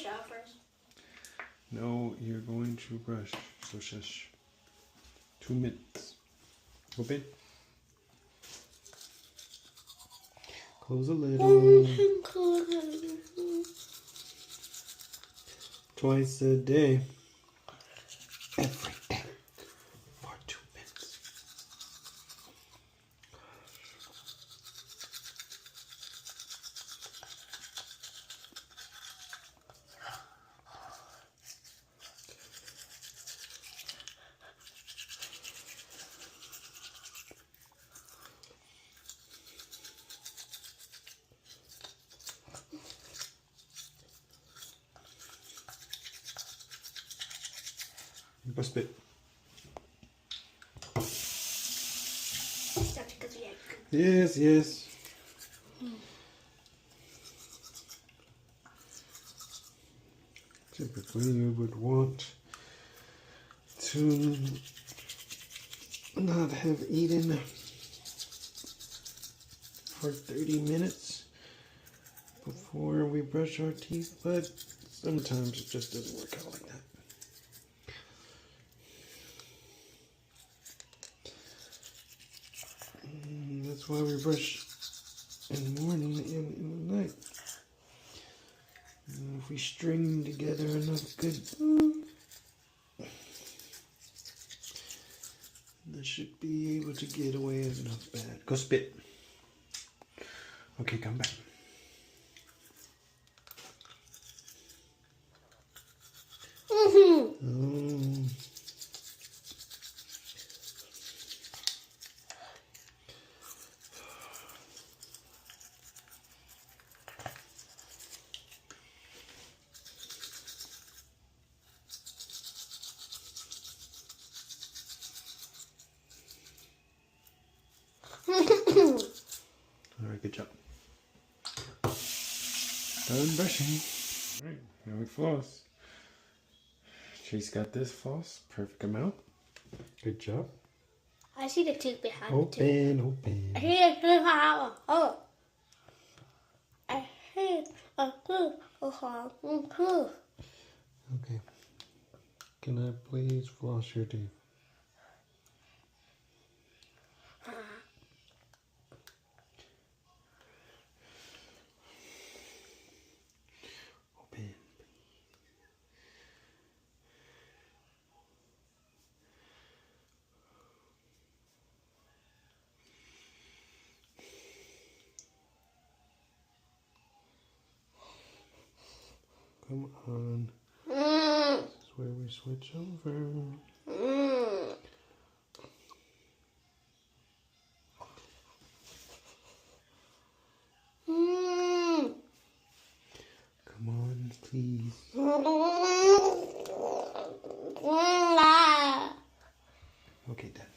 shower first? No, you're going to brush. So shush. 2 minutes. Open. Close a little. Twice a day. Every day. For 2 minutes. Pas spit. Yes, yes. Typically, you would want to not have eaten for 30 minutes before we brush our teeth, but sometimes it just doesn't work out like that. That's why we brush in the morning and in the night. And if we string together enough good food, that should be able to get away with enough bad. Go spit. Okay, come back. Alright, good job. Done brushing. Alright, now we floss. Chase got this floss, perfect amount. Good job. I see the tooth behind Open, the tooth. open. I see the tooth behind. Oh. I see a tooth behind the tooth. Okay. Can I please floss your teeth? Open. Come on. This is where we switch over. Come on, please. Okay, done.